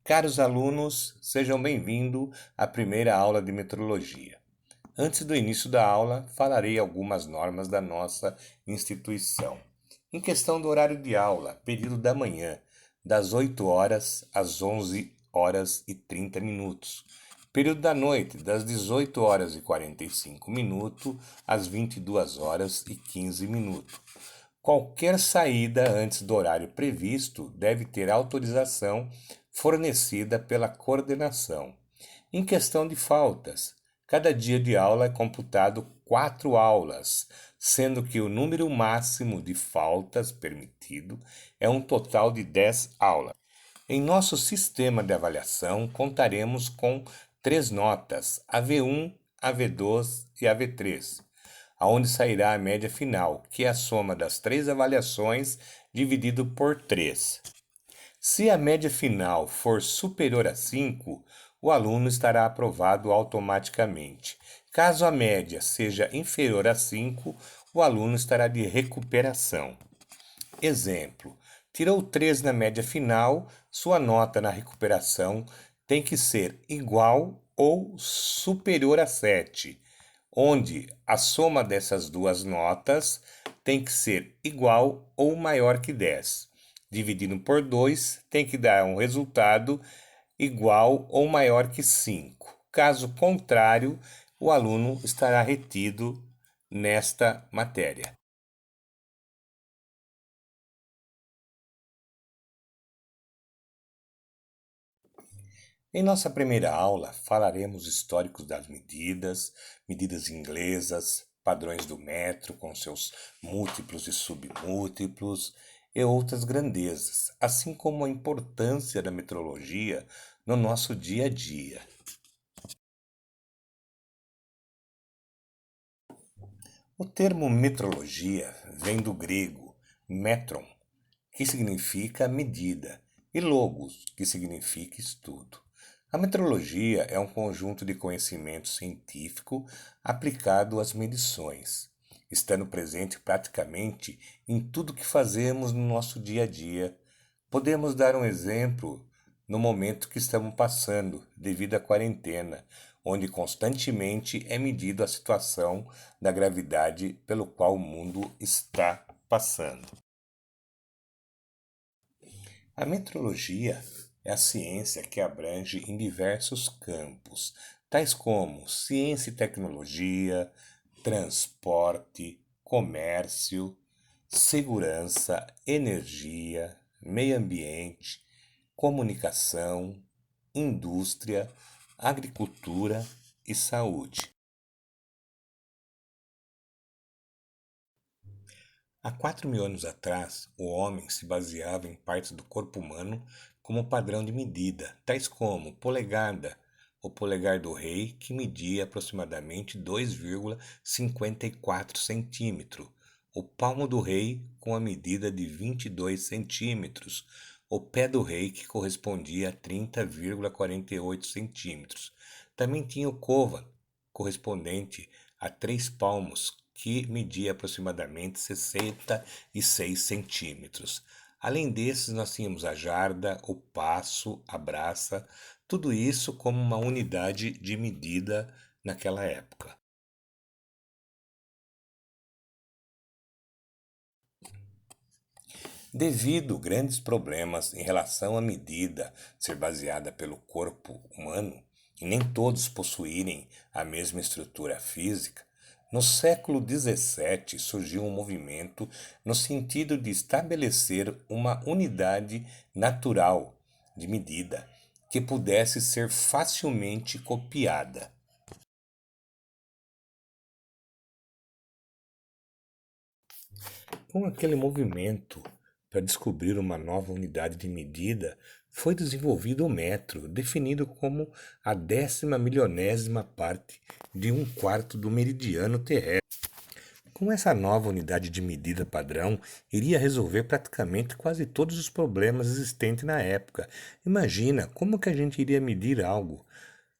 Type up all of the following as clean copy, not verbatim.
Caros alunos, sejam bem-vindos à primeira aula de metrologia. Antes do início da aula, falarei algumas normas da nossa instituição. Em questão do horário de aula, período da manhã, das 8 horas às 11 horas e 30 minutos. Período da noite, das 18 horas e 45 minutos às 22 horas e 15 minutos. Qualquer saída antes do horário previsto deve ter autorização fornecida pela coordenação. Em questão de faltas, cada dia de aula é computado 4 aulas, sendo que o número máximo de faltas permitido é um total de 10 aulas. Em nosso sistema de avaliação, contaremos com 3 notas, a V1, a V2 e a V3, aonde sairá a média final, que é a soma das 3 avaliações dividido por 3. Se a média final for superior a 5, o aluno estará aprovado automaticamente. Caso a média seja inferior a 5, o aluno estará de recuperação. Exemplo: tirou 3 na média final, sua nota na recuperação tem que ser igual ou superior a 7, onde a soma dessas duas notas tem que ser igual ou maior que 10. Dividindo por 2 tem que dar um resultado igual ou maior que 5. Caso contrário, o aluno estará retido nesta matéria. Em nossa primeira aula, falaremos históricos das medidas, medidas inglesas, padrões do metro com seus múltiplos e submúltiplos e outras grandezas, assim como a importância da metrologia no nosso dia a dia. O termo metrologia vem do grego metron, que significa medida, e logos, que significa estudo. A metrologia é um conjunto de conhecimento científico aplicado às medições, estando presente praticamente em tudo que fazemos no nosso dia a dia. Podemos dar um exemplo no momento que estamos passando, devido à quarentena, onde constantemente é medido a situação da gravidade pelo qual o mundo está passando. A metrologia é a ciência que abrange em diversos campos, tais como ciência e tecnologia, transporte, comércio, segurança, energia, meio ambiente, comunicação, indústria, agricultura e saúde. Há 4.000 anos atrás, o homem se baseava em partes do corpo humano como padrão de medida, tais como polegada, o polegar do rei, que media aproximadamente 2,54 centímetros, o palmo do rei, com a medida de 22 centímetros, o pé do rei, que correspondia a 30,48 centímetros. Também tinha o côvado, correspondente a 3 palmos, que media aproximadamente 66 centímetros. Além desses, nós tínhamos a jarda, o passo, a braça, tudo isso como uma unidade de medida naquela época. Devido a grandes problemas em relação à medida ser baseada pelo corpo humano, e nem todos possuírem a mesma estrutura física, no século XVII surgiu um movimento no sentido de estabelecer uma unidade natural de medida que pudesse ser facilmente copiada. Com aquele movimento para descobrir uma nova unidade de medida, foi desenvolvido o metro, definido como a 10.000.000ª parte de um quarto do meridiano terrestre. Com essa nova unidade de medida padrão, iria resolver praticamente quase todos os problemas existentes na época. Imagina como que a gente iria medir algo?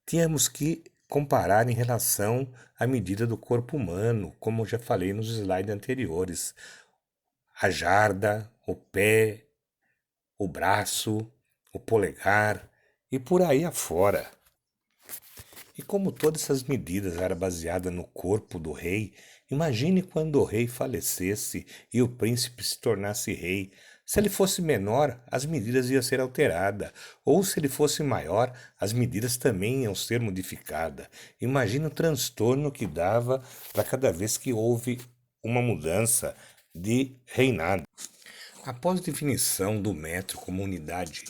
Tínhamos que comparar em relação à medida do corpo humano, como eu já falei nos slides anteriores. A jarda, o pé, o braço, o polegar e por aí afora. E como todas essas medidas eram baseadas no corpo do rei, imagine quando o rei falecesse e o príncipe se tornasse rei. Se ele fosse menor, as medidas iam ser alteradas, ou se ele fosse maior, as medidas também iam ser modificadas. Imagine o transtorno que dava para cada vez que houve uma mudança de reinado. Após a definição do metro como unidade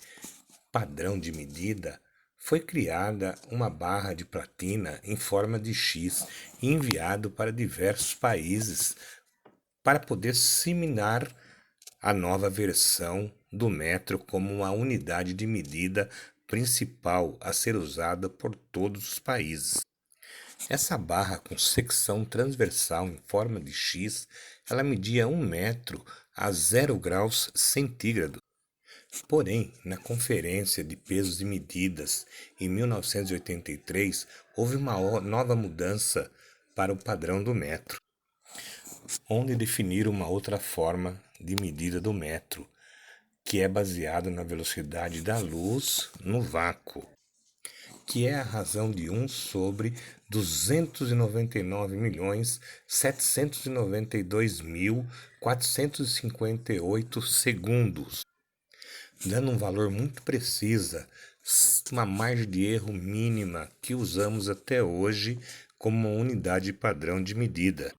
padrão de medida, foi criada uma barra de platina em forma de X e enviado para diversos países para poder similar a nova versão do metro como uma unidade de medida principal a ser usada por todos os países. Essa barra com secção transversal em forma de X, ela media 1 metro a 0 graus centígrados. Porém, na Conferência de Pesos e Medidas em 1983, houve uma nova mudança para o padrão do metro, onde definiram uma outra forma de medida do metro, que é baseada na velocidade da luz no vácuo, que é a razão de 1 sobre 299.792.458 segundos, dando um valor muito precisa, uma margem de erro mínima que usamos até hoje como uma unidade padrão de medida.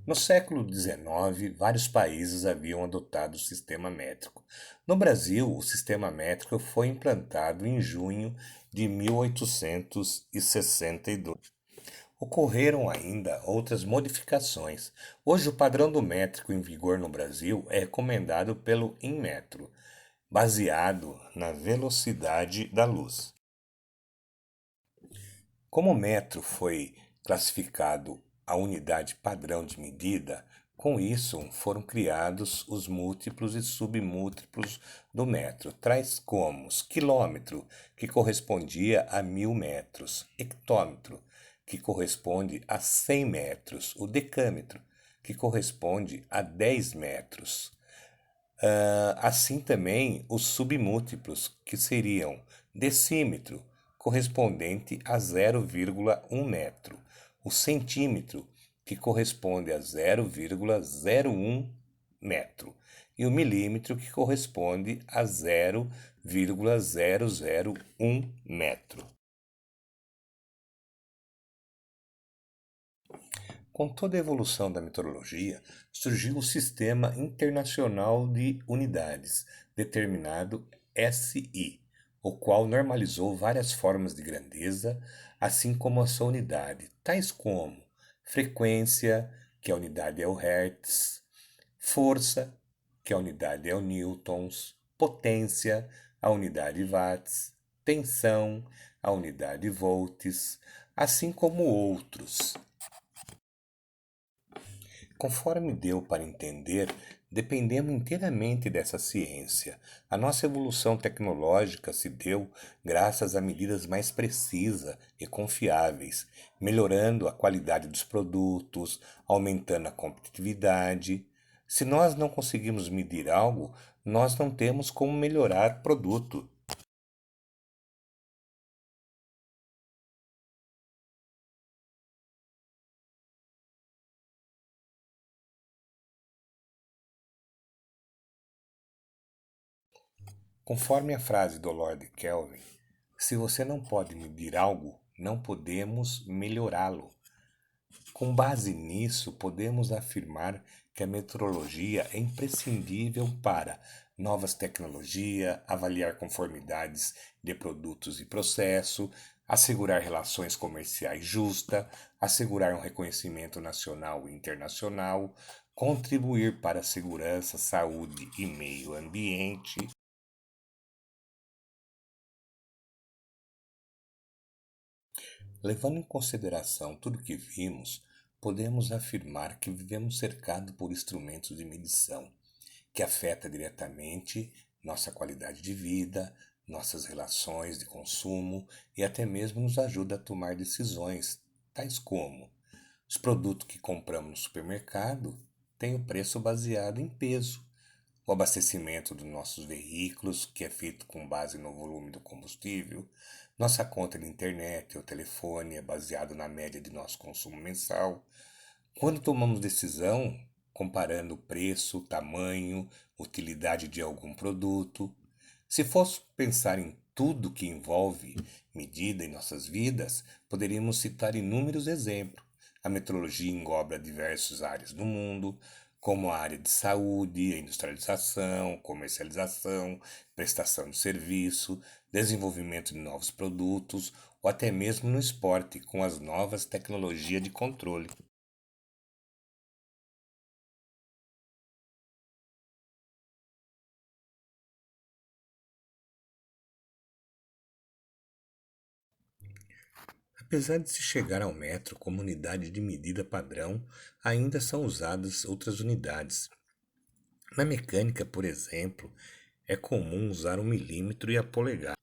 No século XIX, vários países haviam adotado o sistema métrico. No Brasil, o sistema métrico foi implantado em junho de 1862. Ocorreram ainda outras modificações. Hoje, o padrão do métrico em vigor no Brasil é recomendado pelo Inmetro, baseado na velocidade da luz. Como o metro foi classificado a unidade padrão de medida, com isso foram criados os múltiplos e submúltiplos do metro, tais como quilômetro, que correspondia a 1.000 metros, hectômetro, que corresponde a 100 metros, o decâmetro, que corresponde a 10 metros. Assim também os submúltiplos, que seriam decímetro, correspondente a 0,1 metro, o centímetro, que corresponde a 0,01 metro, e o milímetro, que corresponde a 0,001 metro. Com toda a evolução da meteorologia, surgiu o Sistema Internacional de Unidades, determinado SI, o qual normalizou várias formas de grandeza, assim como a sua unidade, tais como frequência, que a unidade é o Hertz, força, que a unidade é o newtons, potência, a unidade watts, tensão, a unidade volts, assim como outros. Conforme deu para entender, dependemos inteiramente dessa ciência. A nossa evolução tecnológica se deu graças a medidas mais precisas e confiáveis, melhorando a qualidade dos produtos, aumentando a competitividade. Se nós não conseguimos medir algo, nós não temos como melhorar o produto. Conforme a frase do Lord Kelvin, se você não pode medir algo, não podemos melhorá-lo. Com base nisso, podemos afirmar que a metrologia é imprescindível para novas tecnologias, avaliar conformidades de produtos e processo, assegurar relações comerciais justas, assegurar um reconhecimento nacional e internacional, contribuir para a segurança, saúde e meio ambiente. Levando em consideração tudo o que vimos, podemos afirmar que vivemos cercados por instrumentos de medição que afetam diretamente nossa qualidade de vida, nossas relações de consumo e até mesmo nos ajuda a tomar decisões, tais como os produtos que compramos no supermercado têm o preço baseado em peso. O abastecimento dos nossos veículos, que é feito com base no volume do combustível, nossa conta de internet ou telefone é baseado na média de nosso consumo mensal. Quando tomamos decisão, comparando preço, tamanho, utilidade de algum produto, se fosse pensar em tudo que envolve medida em nossas vidas, poderíamos citar inúmeros exemplos. A metrologia engloba diversas áreas do mundo, como a área de saúde, a industrialização, comercialização, prestação de serviço, desenvolvimento de novos produtos ou até mesmo no esporte, com as novas tecnologias de controle. Apesar de se chegar ao metro como unidade de medida padrão, ainda são usadas outras unidades. Na mecânica, por exemplo, é comum usar o milímetro e a polegada.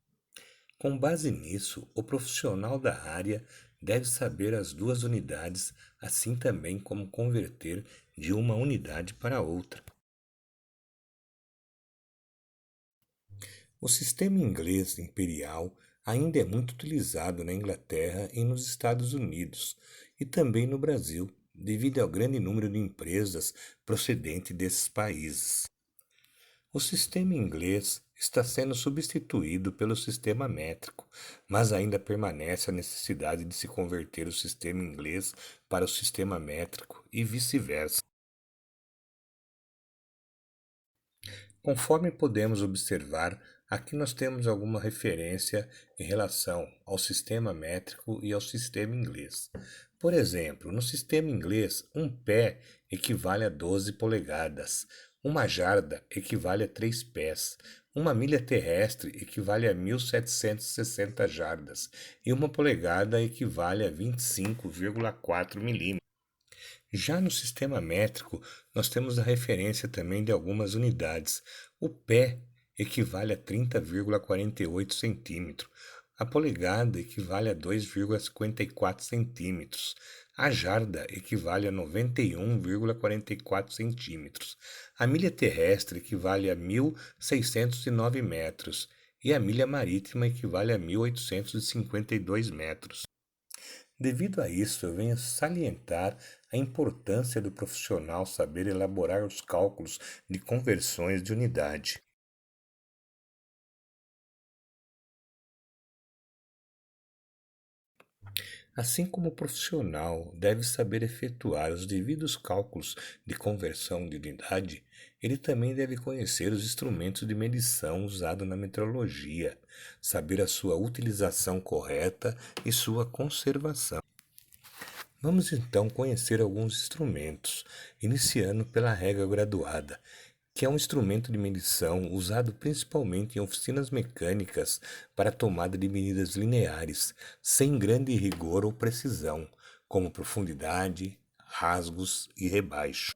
Com base nisso, o profissional da área deve saber as duas unidades, assim também como converter de uma unidade para outra. O sistema inglês imperial ainda é muito utilizado na Inglaterra e nos Estados Unidos, e também no Brasil, devido ao grande número de empresas procedentes desses países. O sistema inglês está sendo substituído pelo sistema métrico, mas ainda permanece a necessidade de se converter o sistema inglês para o sistema métrico e vice-versa. Conforme podemos observar, aqui nós temos alguma referência em relação ao sistema métrico e ao sistema inglês. Por exemplo, no sistema inglês, um pé equivale a 12 polegadas, uma jarda equivale a 3 pés, uma milha terrestre equivale a 1.760 jardas e uma polegada equivale a 25,4 milímetros. Já no sistema métrico, nós temos a referência também de algumas unidades. O pé equivale a 30,48 centímetros. A polegada equivale a 2,54 centímetros. A jarda equivale a 91,44 centímetros. A milha terrestre equivale a 1.609 metros. E a milha marítima equivale a 1.852 metros. Devido a isso, eu venho salientar a importância do profissional saber elaborar os cálculos de conversões de unidade. Assim como o profissional deve saber efetuar os devidos cálculos de conversão de unidade, ele também deve conhecer os instrumentos de medição usados na metrologia, saber a sua utilização correta e sua conservação. Vamos então conhecer alguns instrumentos, iniciando pela régua graduada, que é um instrumento de medição usado principalmente em oficinas mecânicas para tomada de medidas lineares, sem grande rigor ou precisão, como profundidade, rasgos e rebaixo.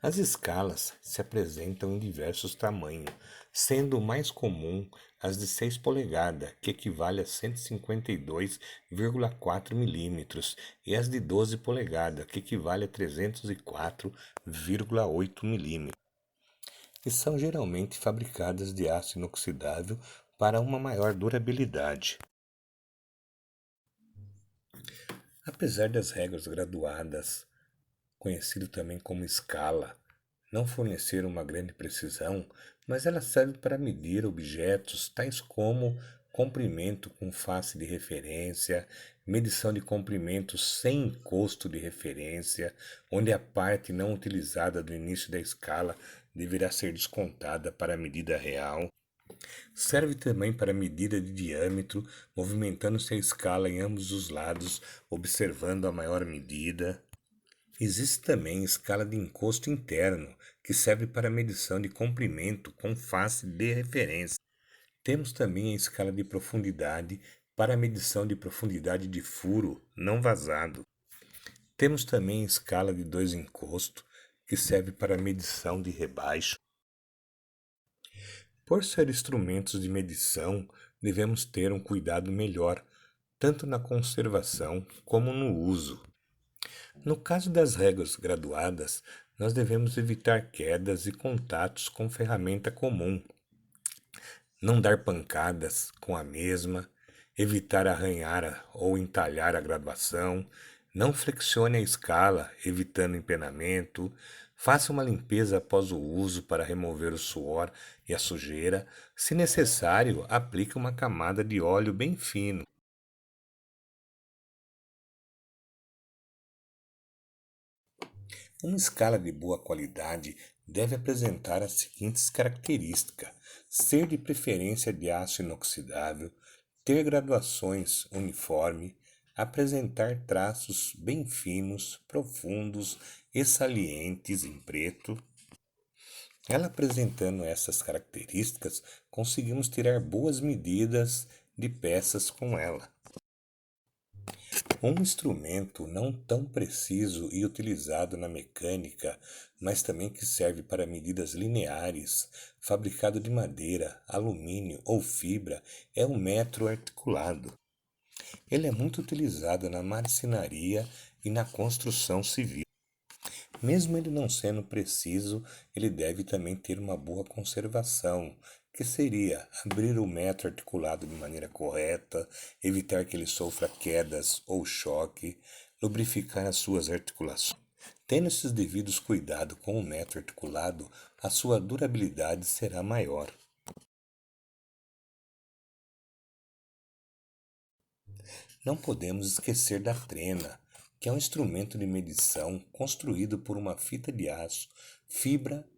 As escalas se apresentam em diversos tamanhos, sendo o mais comum as de 6 polegadas, que equivale a 152,4 milímetros, e as de 12 polegadas, que equivale a 304,8 milímetros, e são geralmente fabricadas de aço inoxidável para uma maior durabilidade. Apesar das regras graduadas, conhecido também como escala, não fornecer uma grande precisão, mas ela serve para medir objetos tais como comprimento com face de referência, medição de comprimento sem encosto de referência, onde a parte não utilizada do início da escala deverá ser descontada para a medida real. Serve também para medida de diâmetro, movimentando-se a escala em ambos os lados, observando a maior medida. Existe também escala de encosto interno, que serve para medição de comprimento com face de referência. Temos também a escala de profundidade para medição de profundidade de furo não vazado. Temos também a escala de dois encostos, que serve para medição de rebaixo. Por ser instrumentos de medição, devemos ter um cuidado melhor, tanto na conservação como no uso. No caso das réguas graduadas, nós devemos evitar quedas e contatos com ferramenta comum, não dar pancadas com a mesma, evitar arranhar ou entalhar a graduação, não flexione a escala, evitando empenamento, faça uma limpeza após o uso para remover o suor e a sujeira. Se necessário, aplique uma camada de óleo bem fino. Uma escala de boa qualidade deve apresentar as seguintes características: ser de preferência de aço inoxidável, ter graduações uniforme, apresentar traços bem finos, profundos e salientes em preto. Ela apresentando essas características, conseguimos tirar boas medidas de peças com ela. Um instrumento não tão preciso e utilizado na mecânica, mas também que serve para medidas lineares, fabricado de madeira, alumínio ou fibra, é o metro articulado. Ele é muito utilizado na marcenaria e na construção civil. Mesmo ele não sendo preciso, ele deve também ter uma boa conservação, que seria abrir o metro articulado de maneira correta, evitar que ele sofra quedas ou choque, lubrificar as suas articulações. Tendo esses devidos cuidados com o metro articulado, a sua durabilidade será maior. Não podemos esquecer da trena, que é um instrumento de medição construído por uma fita de aço, fibra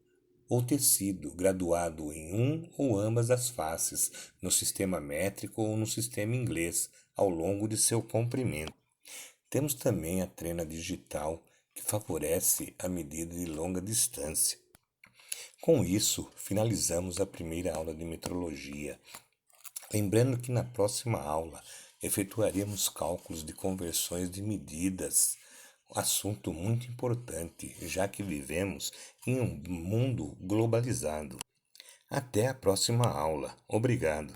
ou tecido graduado em um ou ambas as faces, no sistema métrico ou no sistema inglês, ao longo de seu comprimento. Temos também a trena digital, que favorece a medida de longa distância. Com isso, finalizamos a primeira aula de metrologia. Lembrando que na próxima aula efetuaremos cálculos de conversões de medidas, assunto muito importante, já que vivemos em um mundo globalizado. Até a próxima aula. Obrigado.